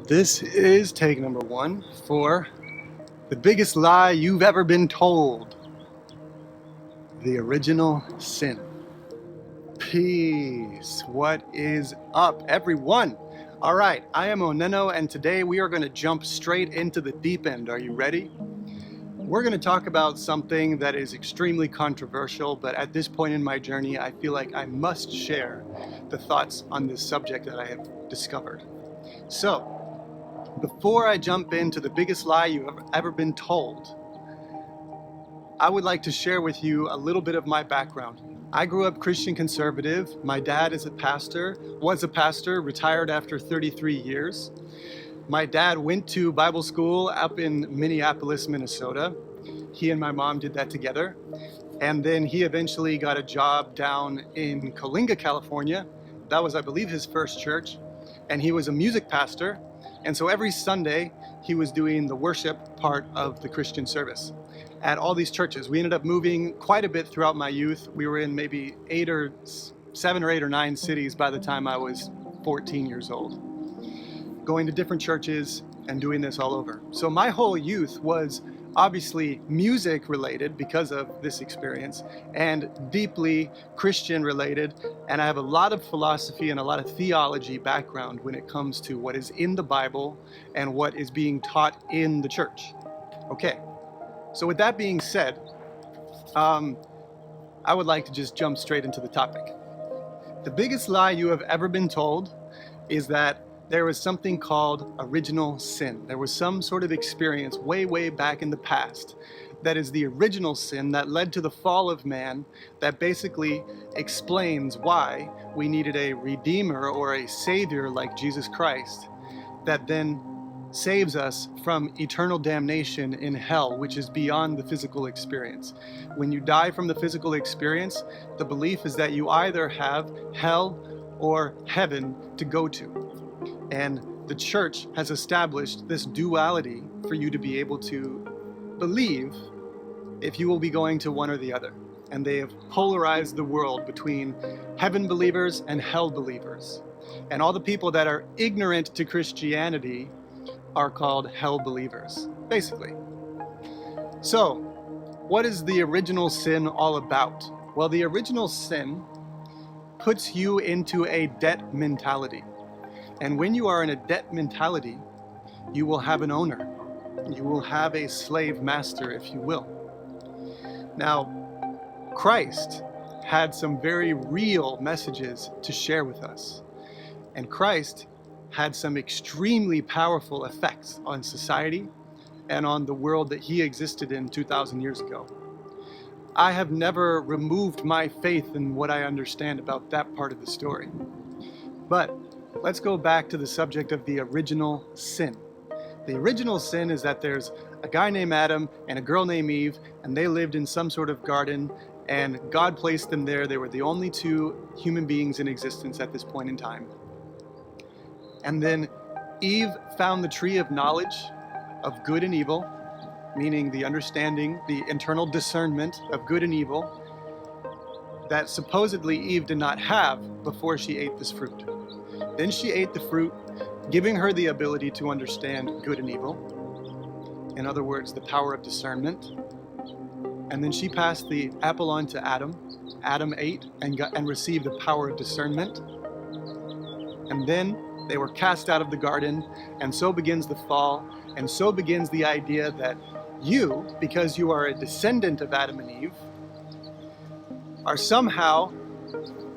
This is take number 1 for the biggest lie you've ever been told. The original sin. Peace. What is up, everyone? All right, I am OnenO, and today we are going to jump straight into the deep end. Are you ready? We're going to talk about something that is extremely controversial, but at this point in my journey, I feel like I must share the thoughts on this subject that I have discovered. So, before I jump into the biggest lie you've ever been told, I would like to share with you a little bit of my background. I grew up Christian conservative. My dad was a pastor, retired after 33 years. My dad went to Bible school up in Minneapolis, Minnesota. He and my mom did that together. And then he eventually got a job down in Coalinga, California. That was, I believe, his first church. And he was a music pastor. And so every Sunday, he was doing the worship part of the Christian service at all these churches. We ended up moving quite a bit throughout my youth. We were in maybe 7 or 8 or 9 cities by the time I was 14 years old, going to different churches and doing this all over. So my whole youth was obviously music related because of this experience, and deeply Christian related. And I have a lot of philosophy and a lot of theology background when it comes to what is in the Bible and what is being taught in the church. Okay, so with that being said, I would like to just jump straight into the topic. The biggest lie you have ever been told is that there was something called original sin. There was some sort of experience way back in the past that is the original sin that led to the fall of man, that basically explains why we needed a redeemer or a savior like Jesus Christ, that then saves us from eternal damnation in hell, which is beyond the physical experience. When you die from the physical experience, the belief is that you either have hell or heaven to go to. And the church has established this duality for you to be able to believe if you will be going to one or the other. And they have polarized the world between heaven believers and hell believers. And all the people that are ignorant to Christianity are called hell believers, basically. So, what is the original sin all about? Well, the original sin puts you into a debt mentality. And when you are in a debt mentality, you will have an owner. You will have a slave master, if you will. Now, Christ had some very real messages to share with us. And Christ had some extremely powerful effects on society and on the world that he existed in 2,000 years ago. I have never removed my faith in what I understand about that part of the story. But let's go back to the subject of the original sin. The original sin is that there's a guy named Adam and a girl named Eve, and they lived in some sort of garden, and God placed them there. They were the only 2 human beings in existence at this point in time. And then Eve found the tree of knowledge of good and evil, meaning the understanding, the internal discernment of good and evil that supposedly Eve did not have before she ate this fruit. Then she ate the fruit, giving her the ability to understand good and evil. In other words, the power of discernment. And then she passed the apple on to Adam. Adam ate and received the power of discernment. And then they were cast out of the garden, and so begins the fall, and so begins the idea that you, because you are a descendant of Adam and Eve, are somehow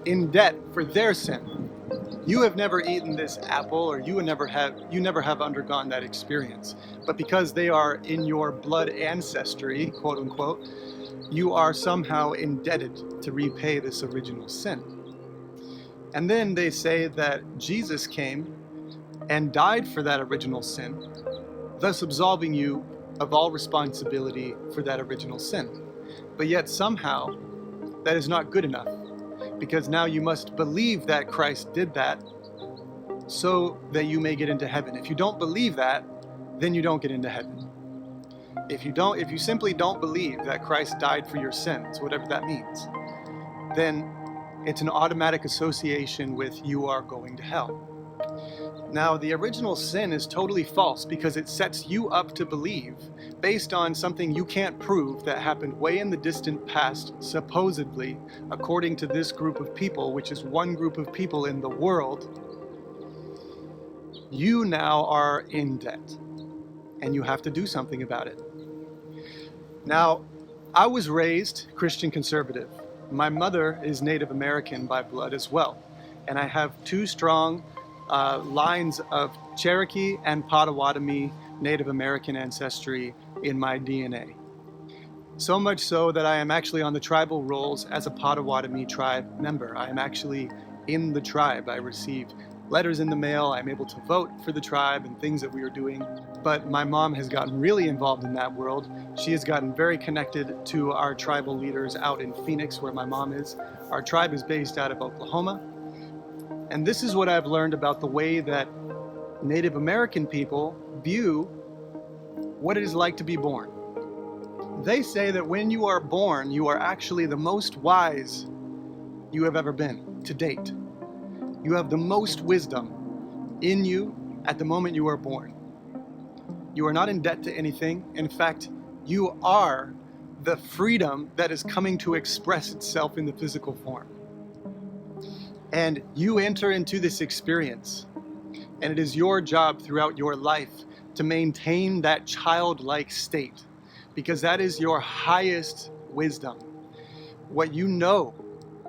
in debt for their sin. You have never eaten this apple, or you never have undergone that experience. But because they are in your blood ancestry, quote unquote, you are somehow indebted to repay this original sin. And then they say that Jesus came and died for that original sin, thus absolving you of all responsibility for that original sin. But yet somehow that is not good enough, because now you must believe that Christ did that so that you may get into heaven. If you don't believe that, then you don't get into heaven. If you simply don't believe that Christ died for your sins, whatever that means, then it's an automatic association with you are going to hell. Now, the original sin is totally false because it sets you up to believe, based on something you can't prove that happened way in the distant past, supposedly, according to this group of people, which is one group of people in the world. You now are in debt, and you have to do something about it. Now, I was raised Christian conservative. My mother is Native American by blood as well, and I have two strong lines of Cherokee and Potawatomi Native American ancestry in my DNA. So much so that I am actually on the tribal rolls as a Potawatomi tribe member. I am actually in the tribe. I receive letters in the mail. I'm able to vote for the tribe and things that we are doing. But my mom has gotten really involved in that world. She has gotten very connected to our tribal leaders out in Phoenix, where my mom is. Our tribe is based out of Oklahoma. And this is what I've learned about the way that Native American people view what it is like to be born. They say that when you are born, you are actually the most wise you have ever been to date. You have the most wisdom in you at the moment you are born. You are not in debt to anything. In fact, you are the freedom that is coming to express itself in the physical form. And you enter into this experience, and it is your job throughout your life to maintain that childlike state, because that is your highest wisdom. What you know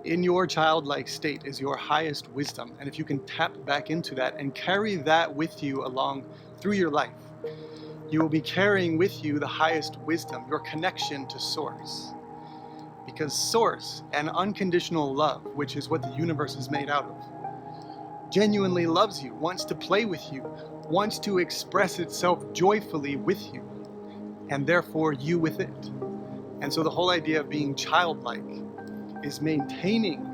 in your childlike state is your highest wisdom. And if you can tap back into that and carry that with you along through your life, you will be carrying with you the highest wisdom, your connection to Source. Because Source and unconditional love, which is what the universe is made out of, genuinely loves you, wants to play with you, wants to express itself joyfully with you, and therefore you with it. And so the whole idea of being childlike is maintaining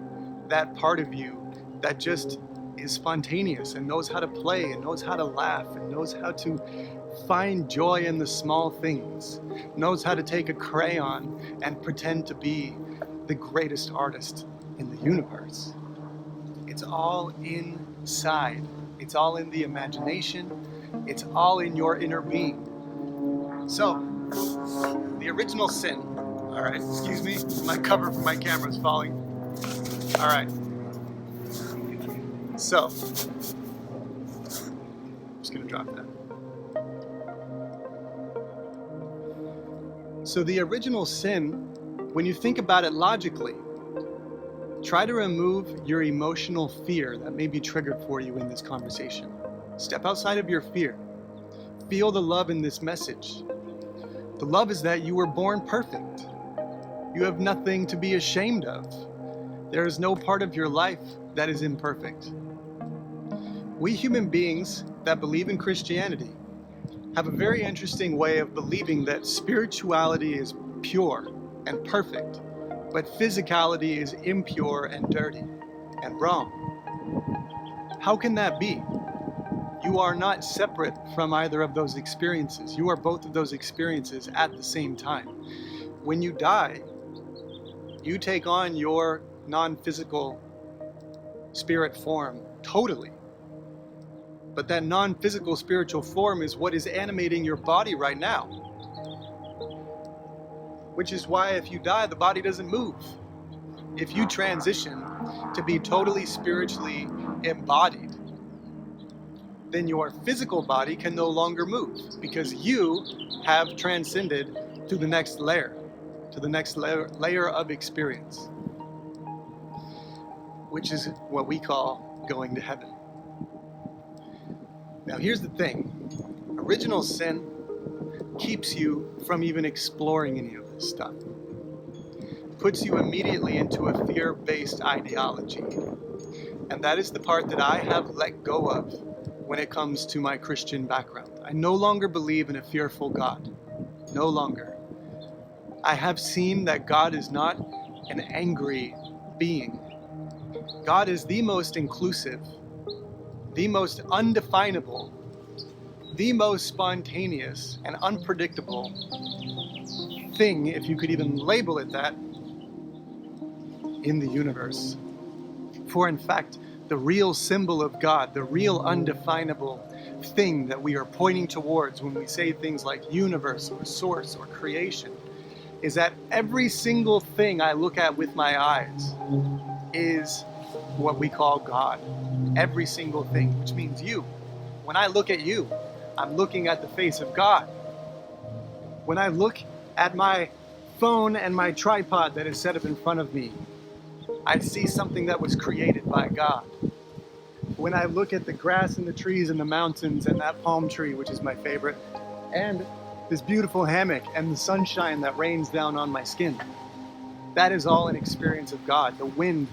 that part of you that just is spontaneous and knows how to play and knows how to laugh and knows how to find joy in the small things, knows how to take a crayon and pretend to be the greatest artist in the universe. It's all inside. It's all in the imagination. It's all in your inner being. So, the original sin. All right, excuse me, my cover for my camera is falling. All right. So, I'm just gonna drop that. So the original sin, when you think about it logically, try to remove your emotional fear that may be triggered for you in this conversation. Step outside of your fear. Feel the love in this message. The love is that you were born perfect. You have nothing to be ashamed of. There is no part of your life that is imperfect. We human beings that believe in Christianity have a very interesting way of believing that spirituality is pure and perfect, but physicality is impure and dirty and wrong. How can that be? You are not separate from either of those experiences. You are both of those experiences at the same time. When you die, you take on your non-physical spirit form totally. But that non-physical spiritual form is what is animating your body right now. Which is why if you die, the body doesn't move. If you transition to be totally spiritually embodied, then your physical body can no longer move because you have transcended to the next layer, layer of experience, which is what we call going to heaven. Now here's the thing, original sin keeps you from even exploring any of this stuff. Puts you immediately into a fear-based ideology. And that is the part that I have let go of when it comes to my Christian background. I no longer believe in a fearful God. No longer. I have seen that God is not an angry being. God is the most inclusive, the most undefinable, the most spontaneous and unpredictable thing, if you could even label it that, in the universe. For in fact, the real symbol of God, the real undefinable thing that we are pointing towards when we say things like universe or source or creation, is that every single thing I look at with my eyes is what we call God. Every single thing, which means you. When I look at you, I'm looking at the face of God. When I look at my phone and my tripod that is set up in front of me, I see something that was created by God. When I look at the grass and the trees and the mountains and that palm tree, which is my favorite, and this beautiful hammock and the sunshine that rains down on my skin, that is all an experience of God. The wind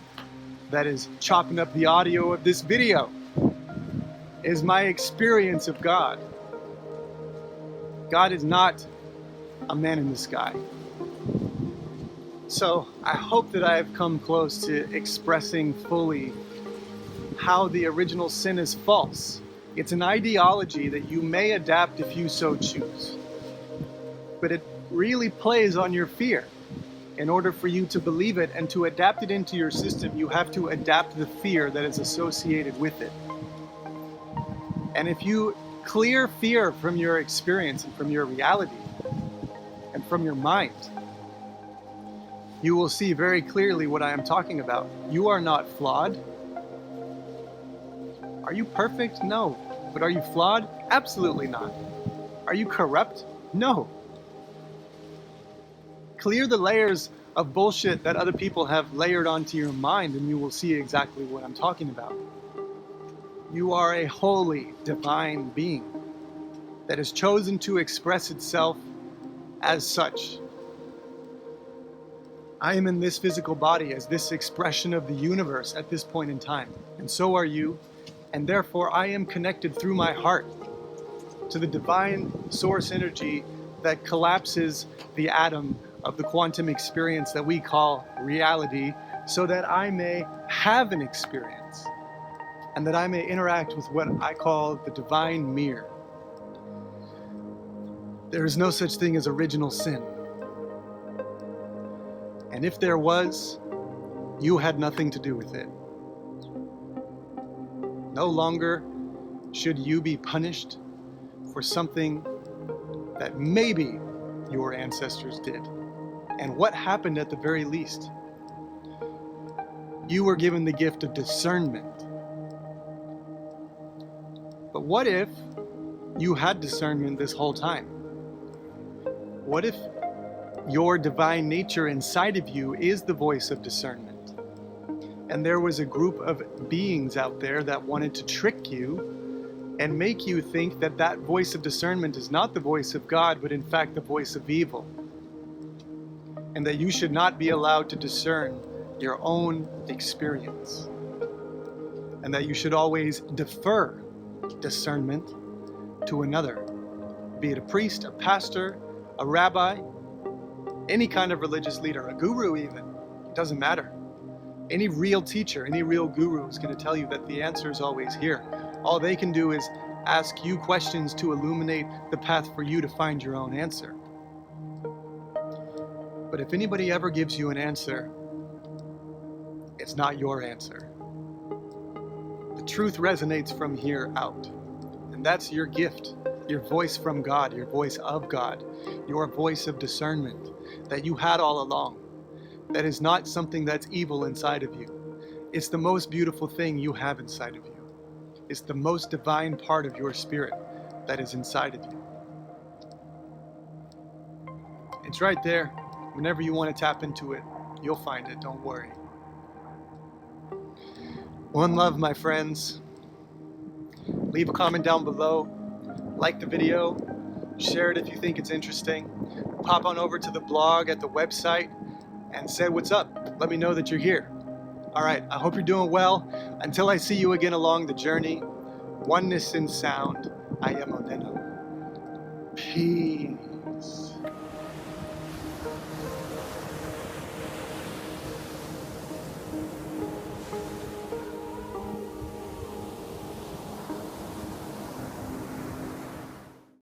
that is chopping up the audio of this video is my experience of God. God is not a man in the sky. So I hope that I have come close to expressing fully how the original sin is false. It's an ideology that you may adapt if you so choose, but it really plays on your fear. In order for you to believe it and to adapt it into your system, you have to adapt the fear that is associated with it. And if you clear fear from your experience and from your reality and from your mind, you will see very clearly what I am talking about. You are not flawed. Are you perfect? No. But are you flawed? Absolutely not. Are you corrupt? No. Clear the layers of bullshit that other people have layered onto your mind, and you will see exactly what I'm talking about. You are a holy, divine being that has chosen to express itself as such. I am in this physical body as this expression of the universe at this point in time, and so are you, and therefore I am connected through my heart to the divine source energy that collapses the atom of the quantum experience that we call reality, so that I may have an experience and that I may interact with what I call the divine mirror. There is no such thing as original sin. And if there was, you had nothing to do with it. No longer should you be punished for something that maybe your ancestors did. And what happened at the very least? You were given the gift of discernment. But what if you had discernment this whole time? What if your divine nature inside of you is the voice of discernment? And there was a group of beings out there that wanted to trick you and make you think that that voice of discernment is not the voice of God, but in fact the voice of evil. And that you should not be allowed to discern your own experience. And that you should always defer discernment to another, be it a priest, a pastor, a rabbi, any kind of religious leader, a guru even, it doesn't matter. Any real teacher, any real guru is going to tell you that the answer is always here. All they can do is ask you questions to illuminate the path for you to find your own answer. But if anybody ever gives you an answer, it's not your answer. The truth resonates from here out. And that's your gift, your voice from God, your voice of God, your voice of discernment that you had all along. That is not something that's evil inside of you. It's the most beautiful thing you have inside of you. It's the most divine part of your spirit that is inside of you. It's right there. Whenever you want to tap into it, you'll find it, don't worry. One love, my friends. Leave a comment down below. Like the video. Share it if you think it's interesting. Pop on over to the blog at the website and say what's up. Let me know that you're here. All right, I hope you're doing well. Until I see you again along the journey, oneness in sound, I am OnenO. Peace.